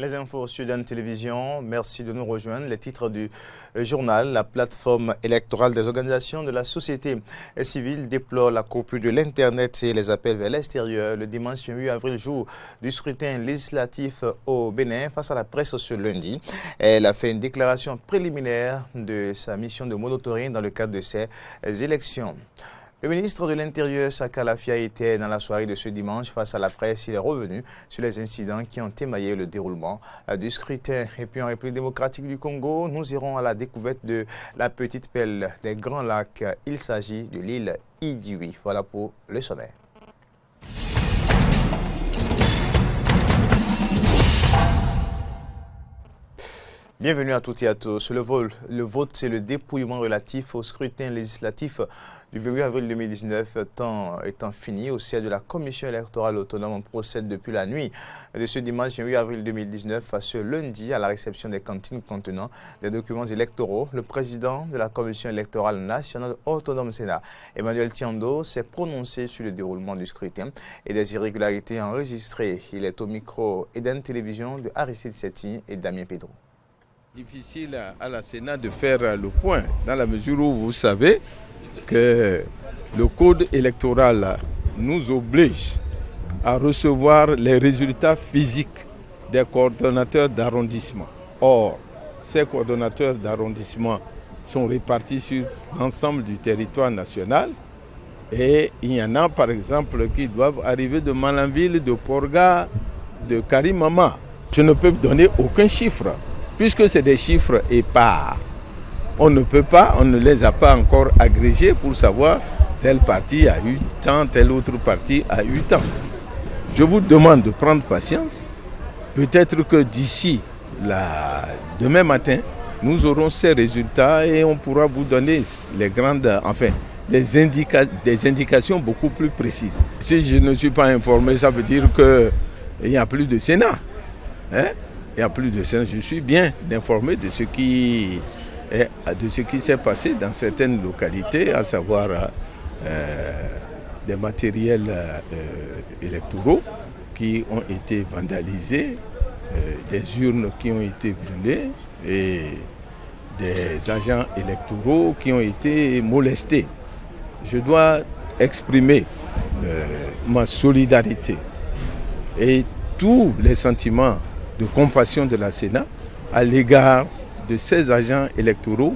Les infos sur Sud Télévision, merci de nous rejoindre. Les titres du journal, la plateforme électorale des organisations de la société civile déplore la coupure de l'Internet et les appels vers l'extérieur le dimanche 8 avril, jour du scrutin législatif au Bénin. Face à la presse ce lundi, elle a fait une déclaration préliminaire de sa mission de monitoring dans le cadre de ces élections. Le ministre de l'Intérieur, Saka Lafia, était dans la soirée de ce dimanche face à la presse. Il est revenu sur les incidents qui ont émaillé le déroulement du scrutin. Et puis en République démocratique du Congo, nous irons à la découverte de la petite perle des Grands Lacs. Il s'agit de l'île Idiwi. Voilà pour le sommaire. Bienvenue à toutes et à tous. Le vote, c'est le dépouillement relatif au scrutin législatif du 28 avril 2019, temps étant fini. Au siège de la Commission électorale autonome, on procède depuis la nuit de ce dimanche 28 avril 2019 à ce lundi à la réception des cantines contenant des documents électoraux. Le président de la Commission électorale nationale autonome Sénat, Emmanuel Tiando, s'est prononcé sur le déroulement du scrutin et des irrégularités enregistrées. Il est au micro Eden Télévision de Aristide Setti et Damien Pedro. Difficile à la Sénat de faire le point, dans la mesure où vous savez que le code électoral nous oblige à recevoir les résultats physiques des coordonnateurs d'arrondissement. Or, ces coordonnateurs d'arrondissement sont répartis sur l'ensemble du territoire national et il y en a par exemple qui doivent arriver de Malanville, de Porga, de Karimama. Je ne peux donner aucun chiffre. Puisque c'est des chiffres épars, on ne les a pas encore agrégés pour savoir tel parti a eu tant, tel autre parti a eu tant. Je vous demande de prendre patience. Peut-être que d'ici demain matin, nous aurons ces résultats et on pourra vous donner des indications beaucoup plus précises. Si je ne suis pas informé, ça veut dire qu'il n'y a plus de Sénat. Il n'y a plus de Sénat. Je suis bien informé de ce qui s'est passé dans certaines localités, à savoir des matériels électoraux qui ont été vandalisés, des urnes qui ont été brûlées et des agents électoraux qui ont été molestés. Je dois exprimer ma solidarité et tous les sentiments de compassion de la Sénat à l'égard de ces agents électoraux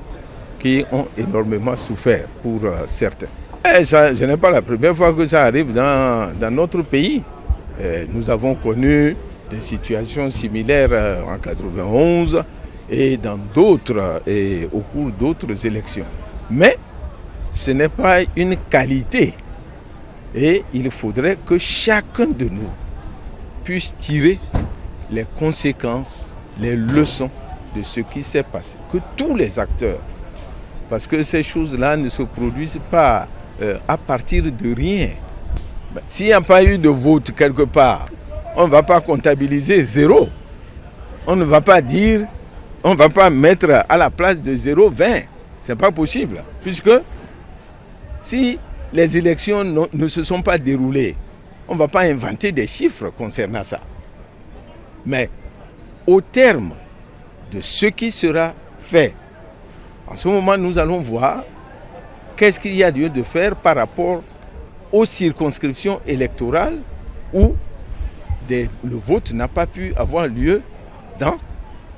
qui ont énormément souffert pour certains. Et ça, ce n'est pas la première fois que ça arrive dans notre pays. Nous avons connu des situations similaires en 1991 et dans d'autres et au cours d'autres élections. Mais ce n'est pas une qualité et il faudrait que chacun de nous puisse tirer les conséquences, les leçons de ce qui s'est passé. Que tous les acteurs, parce que ces choses-là ne se produisent pas à partir de rien. S'il n'y a pas eu de vote quelque part, on ne va pas comptabiliser zéro. On ne va pas dire, on ne va pas mettre à la place de 0, 20. Ce n'est pas possible. Puisque si les élections ne se sont pas déroulées, on ne va pas inventer des chiffres concernant ça. Mais au terme de ce qui sera fait, en ce moment, nous allons voir qu'est-ce qu'il y a lieu de faire par rapport aux circonscriptions électorales où le vote n'a pas pu avoir lieu dans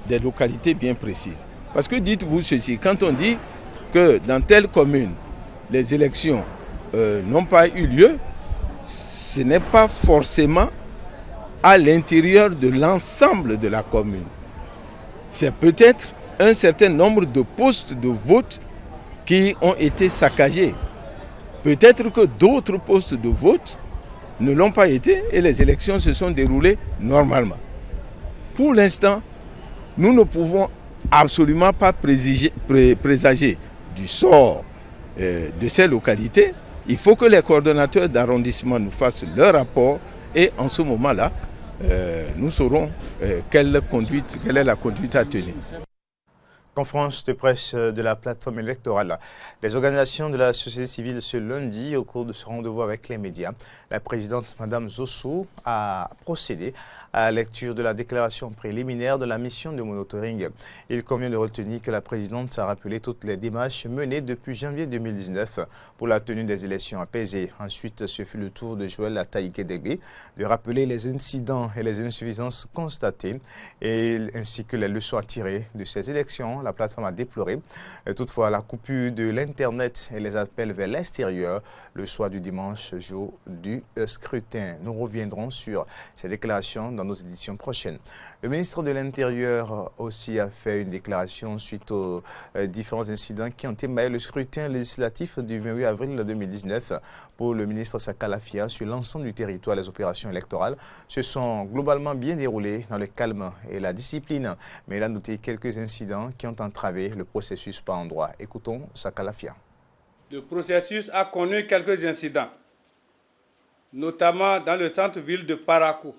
des localités bien précises. Parce que dites-vous ceci, quand on dit que dans telle commune, les élections n'ont pas eu lieu, ce n'est pas forcément à l'intérieur de l'ensemble de la commune. C'est peut-être un certain nombre de postes de vote qui ont été saccagés. Peut-être que d'autres postes de vote ne l'ont pas été et les élections se sont déroulées normalement. Pour l'instant, nous ne pouvons absolument pas présager du sort de ces localités. Il faut que les coordonnateurs d'arrondissement nous fassent leur rapport et en ce moment-là, nous saurons quelle est la conduite à tenir. Conférence de presse de la plateforme électorale des organisations de la société civile ce lundi. Au cours de ce rendez-vous avec les médias, la présidente Mme Zossou a procédé à la lecture de la déclaration préliminaire de la mission de monitoring. Il convient de retenir que la présidente a rappelé toutes les démarches menées depuis janvier 2019 pour la tenue des élections apaisées. Ensuite, ce fut le tour de Joël Ataïké-Degbe de rappeler les incidents et les insuffisances constatées ainsi que les leçons à tirer de ces élections. La plateforme a déploré toutefois la coupure de l'Internet et les appels vers l'extérieur le soir du dimanche, jour du scrutin. Nous reviendrons sur ces déclarations dans nos éditions prochaines. Le ministre de l'Intérieur aussi a fait une déclaration suite aux différents incidents qui ont émaillé le scrutin législatif du 28 avril 2019. Pour le ministre Sakalafia, sur l'ensemble du territoire, les opérations électorales se sont globalement bien déroulées dans le calme et la discipline. Mais il a noté quelques incidents qui ont entravé le processus par endroits. Écoutons Sakalafia. Le processus a connu quelques incidents, notamment dans le centre-ville de Parakou,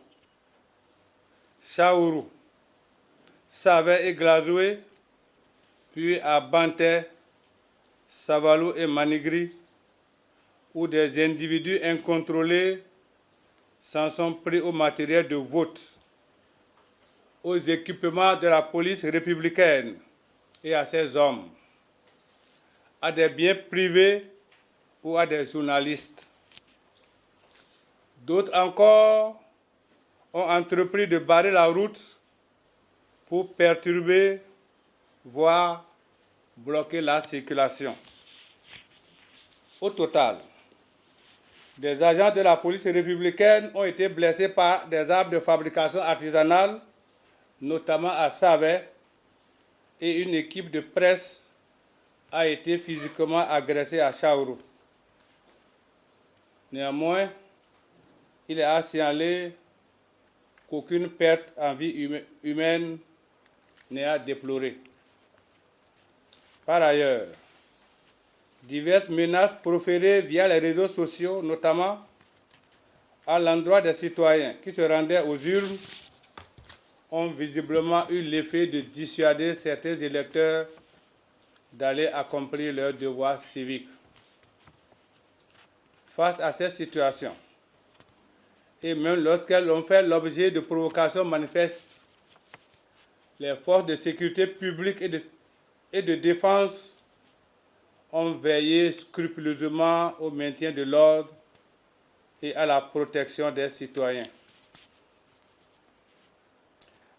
Chaourou, Savé et Glazoué, puis à Banté, Savalou et Manigri, où des individus incontrôlés s'en sont pris au matériel de vote, aux équipements de la police républicaine et à ses hommes, à des biens privés ou à des journalistes. D'autres encore ont entrepris de barrer la route pour perturber, voire bloquer la circulation. Au total, des agents de la police républicaine ont été blessés par des armes de fabrication artisanale, notamment à Savé, et une équipe de presse a été physiquement agressée à Chaourou. Néanmoins, il est à signaler qu'aucune perte en vie humaine n'est à déplorer. Par ailleurs, diverses menaces proférées via les réseaux sociaux, notamment à l'endroit des citoyens qui se rendaient aux urnes, ont visiblement eu l'effet de dissuader certains électeurs d'aller accomplir leurs devoirs civiques. Face à cette situation, et même lorsqu'elles ont fait l'objet de provocations manifestes, les forces de sécurité publique et de défense ont veillé scrupuleusement au maintien de l'ordre et à la protection des citoyens.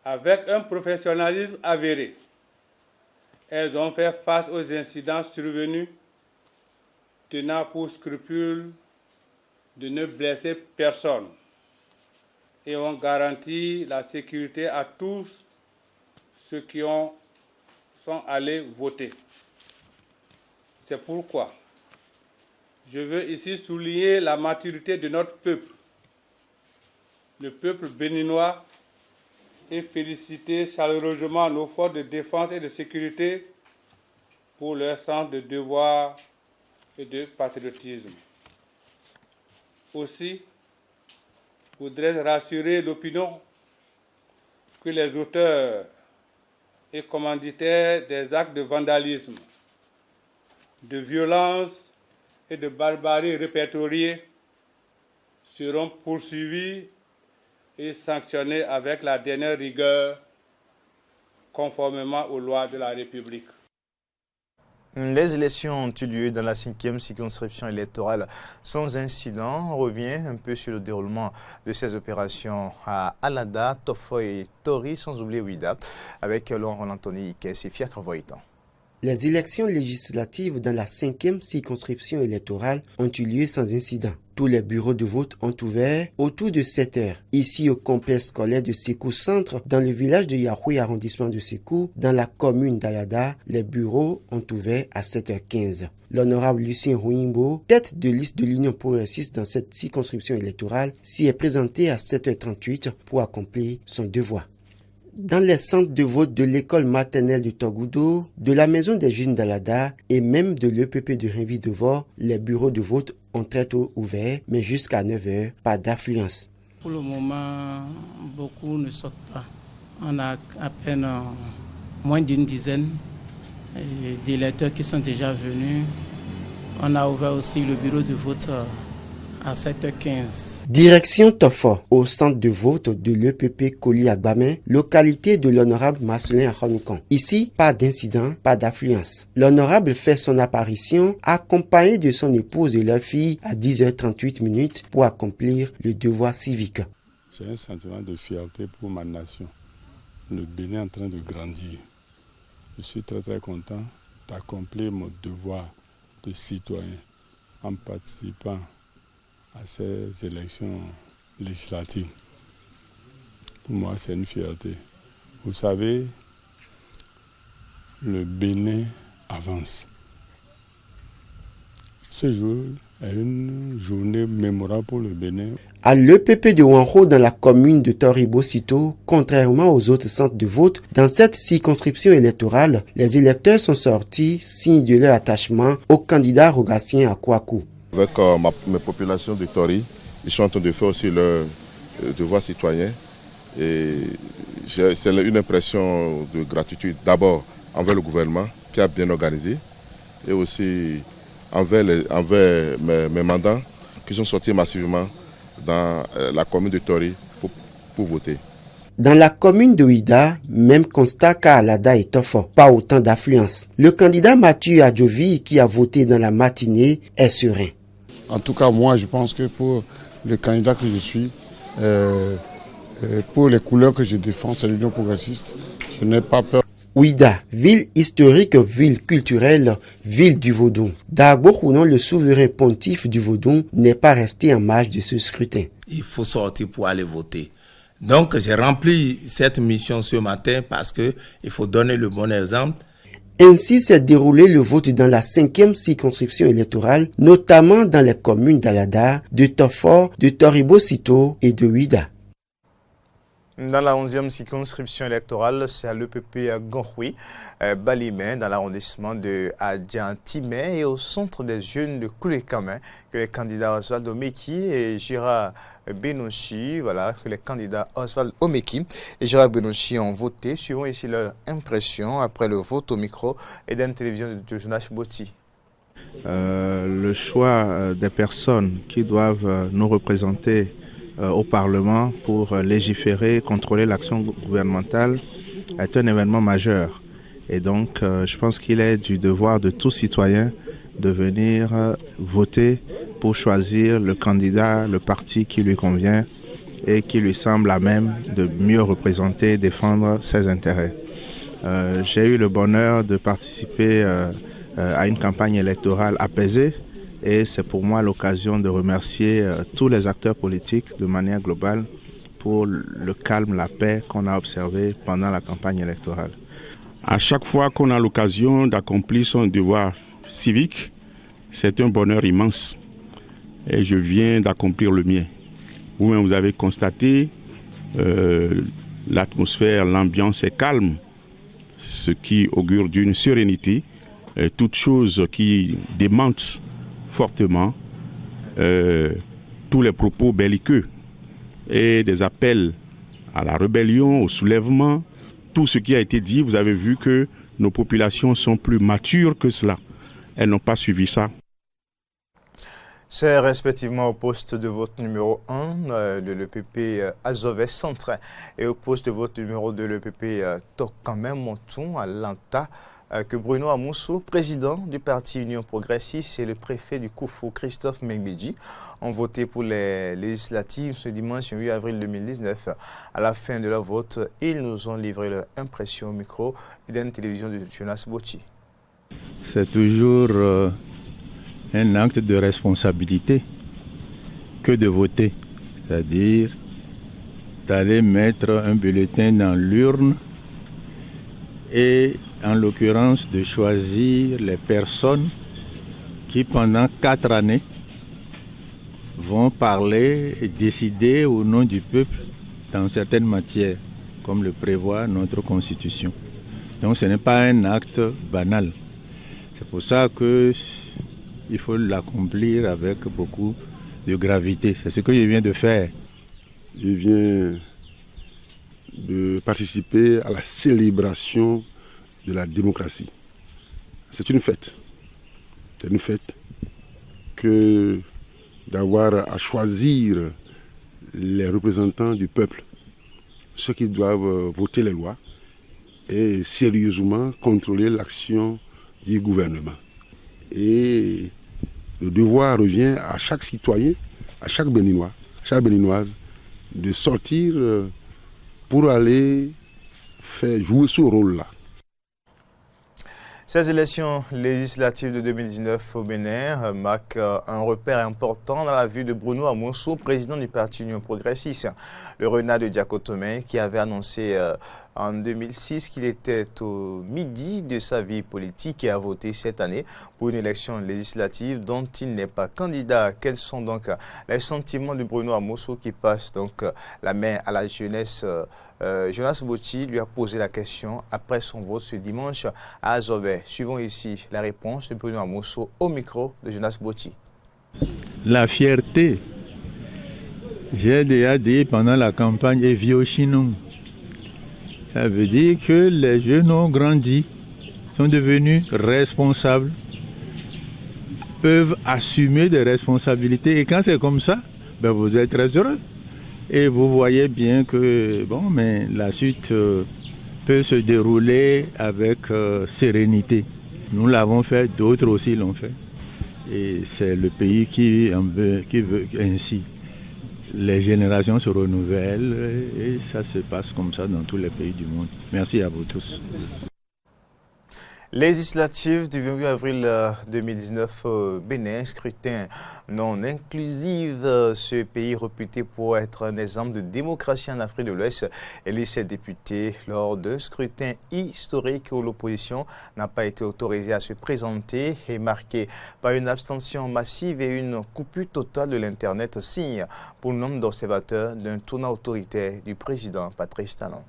Avec un professionnalisme avéré, elles ont fait face aux incidents survenus, tenant pour scrupule de ne blesser personne et ont garanti la sécurité à tous ceux qui sont allés voter. C'est pourquoi je veux ici souligner la maturité de notre peuple, le peuple béninois, et féliciter chaleureusement nos forces de défense et de sécurité pour leur sens de devoir et de patriotisme. Aussi, voudrais-je rassurer l'opinion que les auteurs et commanditaires des actes de vandalisme, de violence et de barbarie répertoriés seront poursuivis et sanctionnés avec la dernière rigueur, conformément aux lois de la République. Les élections ont eu lieu dans la 5e circonscription électorale sans incident. On revient un peu sur le déroulement de ces opérations à Alada, Tofo et Tori, sans oublier Ouida, avec Laurent Anthony Ikes et Fiacre Voitan. Les élections législatives dans la 5e circonscription électorale ont eu lieu sans incident. Tous les bureaux de vote ont ouvert autour de 7 heures. Ici au complexe scolaire de Sékou Centre, dans le village de Yahoué, arrondissement de Sékou, dans la commune d'Ayada, les bureaux ont ouvert à 7h15. L'honorable Lucien Rouimbo, tête de liste de l'Union progressiste dans cette circonscription électorale, s'y est présenté à 7h38 pour accomplir son devoir. Dans les centres de vote de l'école maternelle de Togoudo, de la maison des jeunes d'Alada et même de l'EPP de Renvi-Devor, les bureaux de vote ont très tôt ouvert, mais jusqu'à 9h, pas d'affluence. Pour le moment, beaucoup ne sortent pas. On a à peine moins d'une dizaine d'électeurs qui sont déjà venus. On a ouvert aussi le bureau de vote à 7h15. Direction Tofo, au centre de vote de l'EPP Koli-Agbamé, localité de l'honorable Marcelin Aronoukan. Ici, pas d'incident, pas d'affluence. L'honorable fait son apparition accompagné de son épouse et leur fille à 10h38 pour accomplir le devoir civique. J'ai un sentiment de fierté pour ma nation. Le Bénin est en train de grandir. Je suis très très content d'accomplir mon devoir de citoyen en participant à ces élections législatives. Pour moi, c'est une fierté. Vous savez, le Bénin avance. Ce jour est une journée mémorable pour le Bénin. À l'EPP de Wanro dans la commune de Toribo-Sito, contrairement aux autres centres de vote, dans cette circonscription électorale, les électeurs sont sortis, signe de leur attachement au candidat Rogatien Akwaku. Avec mes populations de Tori, ils sont en train de faire aussi leur devoir citoyen. Et c'est une impression de gratitude d'abord envers le gouvernement qui a bien organisé et aussi envers mes mandants qui sont sortis massivement dans la commune de Tori pour voter. Dans la commune de Ouida, même constat qu'à Alada et Tofo, pas autant d'affluence. Le candidat Mathieu Adjovi, qui a voté dans la matinée, est serein. En tout cas, moi, je pense que pour le candidat que je suis, pour les couleurs que je défends, c'est l'Union progressiste, je n'ai pas peur. Ouida, ville historique, ville culturelle, ville du Vaudou. Dagbo Khounon, le souverain pontife du Vaudou, n'est pas resté en marge de ce scrutin. Il faut sortir pour aller voter. Donc, j'ai rempli cette mission ce matin parce qu'il faut donner le bon exemple. Ainsi s'est déroulé le vote dans la 5e circonscription électorale, notamment dans les communes d'Alada, de Tofo, de Toribo-Sito et de Ouida. Dans la 11e circonscription électorale, c'est à l'EPP Gonhoui, Balimé, dans l'arrondissement de Adjantimé et au centre des jeunes de Koulekamin, que les candidats Oswald Omeki et Gérard Benouchi, que les candidats Oswald Omeki et Gérard Benouchi ont voté. Suivons ici leur impression après le vote au micro et d'une télévision de Jonas Boti. Le choix des personnes qui doivent nous représenter au Parlement pour légiférer, contrôler l'action gouvernementale est un événement majeur. Et donc, je pense qu'il est du devoir de tout citoyen de venir voter pour choisir le candidat, le parti qui lui convient et qui lui semble à même de mieux représenter et défendre ses intérêts. J'ai eu le bonheur de participer à une campagne électorale apaisée. Et c'est pour moi l'occasion de remercier tous les acteurs politiques de manière globale pour le calme, la paix qu'on a observé pendant la campagne électorale. À chaque fois qu'on a l'occasion d'accomplir son devoir civique, c'est un bonheur immense. Et je viens d'accomplir le mien. Vous-même, vous avez constaté, l'atmosphère, l'ambiance est calme, ce qui augure d'une sérénité, toute chose qui démente fortement tous les propos belliqueux et des appels à la rébellion, au soulèvement. Tout ce qui a été dit, vous avez vu que nos populations sont plus matures que cela. Elles n'ont pas suivi ça. C'est respectivement au poste de vote numéro 1 de l'EPP Azovès Centre et au poste de vote numéro 2 de l'EPP Tokamen Monton à Lanta que Bruno Amoussou, président du parti Union Progressiste, et le préfet du Koufou, Christophe Mengbedji, ont voté pour les législatives ce dimanche 8 avril 2019. À la fin de leur vote, ils nous ont livré leur impression au micro d'une télévision de Jonas Boti. C'est toujours un acte de responsabilité que de voter, c'est-à-dire d'aller mettre un bulletin dans l'urne et en l'occurrence de choisir les personnes qui pendant 4 années vont parler et décider au nom du peuple dans certaines matières, comme le prévoit notre Constitution. Donc ce n'est pas un acte banal. C'est pour ça qu'il faut l'accomplir avec beaucoup de gravité. C'est ce que je viens de faire. Je viens de participer à la célébration de la démocratie. C'est une fête. C'est une fête que d'avoir à choisir les représentants du peuple, ceux qui doivent voter les lois et sérieusement contrôler l'action du gouvernement. Et le devoir revient à chaque citoyen, à chaque Béninois, chaque Béninoise, de sortir pour aller faire jouer ce rôle-là. Ces élections législatives de 2019 au Bénin marquent un repère important dans la vie de Bruno Amosso, président du parti Union Progressiste. Le renard de Diakotomé, qui avait annoncé en 2006 qu'il était au midi de sa vie politique et a voté cette année pour une élection législative dont il n'est pas candidat. Quels sont donc les sentiments de Bruno Amosso qui passe donc la main à la jeunesse? Jonas Boti lui a posé la question après son vote ce dimanche à Azové. Suivons ici la réponse de Bruno Amosso au micro de Jonas Boti. La fierté, j'ai déjà dit pendant la campagne, est vieux chinon. Ça veut dire que les jeunes ont grandi, sont devenus responsables, peuvent assumer des responsabilités. Et quand c'est comme ça, ben vous êtes très heureux. Et vous voyez bien que bon, mais la suite peut se dérouler avec sérénité. Nous l'avons fait, d'autres aussi l'ont fait. Et c'est le pays qui veut ainsi. Les générations se renouvellent et ça se passe comme ça dans tous les pays du monde. Merci à vous tous. Législative du 28 avril 2019 au Bénin, scrutin non inclusif. Ce pays réputé pour être un exemple de démocratie en Afrique de l'Ouest élit ses députés lors d'un scrutin historique où l'opposition n'a pas été autorisée à se présenter et marqué par une abstention massive et une coupure totale de l'Internet, signe pour le nombre d'observateurs d'un tournant autoritaire du président Patrice Talon.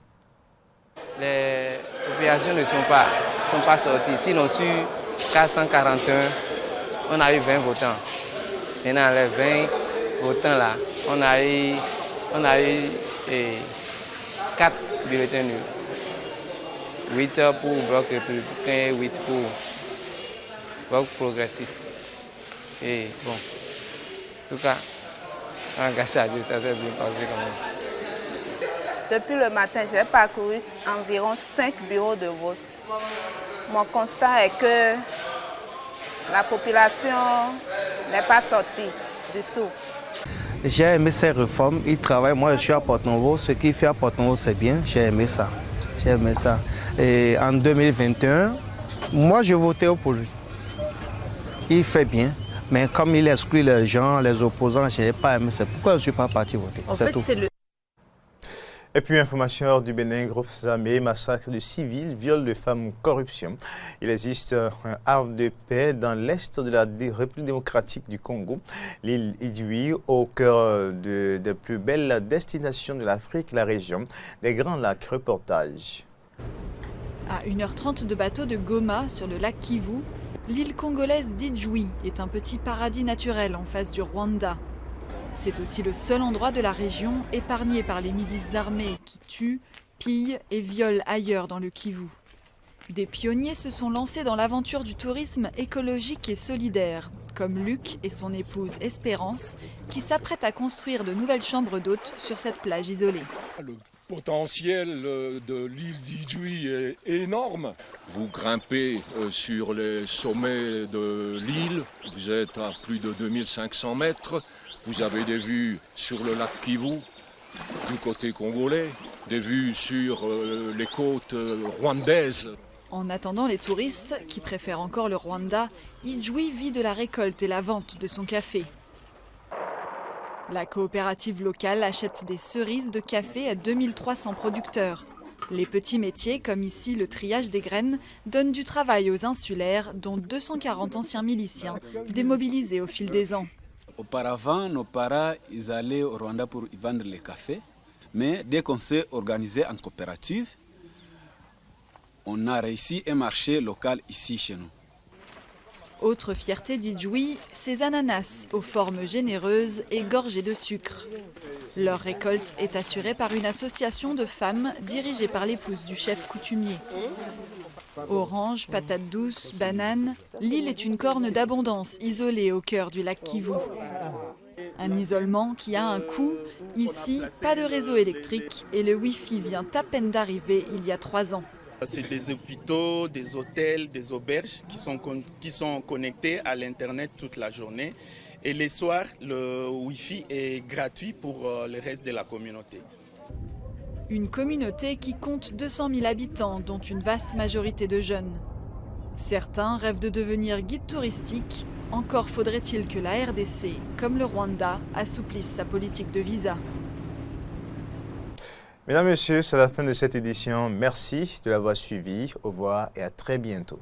Les populations ne sont pas sorties. Sinon, sur 441, on a eu 20 votants. Maintenant, les 20 votants là, on a eu 4 bulletins nuls. 8 pour Bloc républicain et 8 pour Bloc progressiste. Et bon, en tout cas, grâce à Dieu, ça s'est bien passé quand même. Depuis le matin, j'ai parcouru environ 5 bureaux de vote. Mon constat est que la population n'est pas sortie du tout. J'ai aimé ces réformes, ils travaillent. Moi, je suis à Porto-Novo. Ce qu'il fait à Porto-Novo, c'est bien. J'ai aimé ça. Et en 2021, moi, je votais pour lui. Il fait bien. Mais comme il exclut les gens, les opposants, je n'ai pas aimé. C'est pourquoi je ne suis pas parti voter. En fait, c'est le... Et puis, information hors du Bénin, groupes armés, massacre de civils, viol de femmes, corruption. Il existe un havre de paix dans l'est de la République démocratique du Congo, l'île Idjouï, au cœur des plus belles destinations de l'Afrique, la région des Grands Lacs. Reportage. À 1h30 de bateau de Goma, sur le lac Kivu, l'île congolaise d'Idjouï est un petit paradis naturel en face du Rwanda. C'est aussi le seul endroit de la région épargné par les milices armées qui tuent, pillent et violent ailleurs dans le Kivu. Des pionniers se sont lancés dans l'aventure du tourisme écologique et solidaire, comme Luc et son épouse Espérance, qui s'apprêtent à construire de nouvelles chambres d'hôtes sur cette plage isolée. Le potentiel de l'île d'Idjouï est énorme. Vous grimpez sur les sommets de l'île, vous êtes à plus de 2500 mètres. Vous avez des vues sur le lac Kivu, du côté congolais, des vues sur les côtes rwandaises. En attendant les touristes, qui préfèrent encore le Rwanda, Idjouï vit de la récolte et la vente de son café. La coopérative locale achète des cerises de café à 2300 producteurs. Les petits métiers, comme ici le triage des graines, donnent du travail aux insulaires, dont 240 anciens miliciens, démobilisés au fil des ans. Auparavant, nos parents ils allaient au Rwanda pour y vendre les cafés. Mais dès qu'on s'est organisé en coopérative, on a réussi un marché local ici chez nous. Autre fierté d'Idjouï, ces ananas aux formes généreuses et gorgées de sucre. Leur récolte est assurée par une association de femmes dirigée par l'épouse du chef coutumier. Oranges, patates douces, bananes, l'île est une corne d'abondance isolée au cœur du lac Kivu. Un isolement qui a un coût. Ici, pas de réseau électrique et le Wi-Fi vient à peine d'arriver il y a 3 ans. C'est des hôpitaux, des hôtels, des auberges qui sont connectés à l'Internet toute la journée. Et les soirs, le Wi-Fi est gratuit pour le reste de la communauté. Une communauté qui compte 200 000 habitants, dont une vaste majorité de jeunes. Certains rêvent de devenir guides touristiques. Encore faudrait-il que la RDC, comme le Rwanda, assouplisse sa politique de visa. Mesdames, Messieurs, c'est la fin de cette édition. Merci de l'avoir suivi. Au revoir et à très bientôt.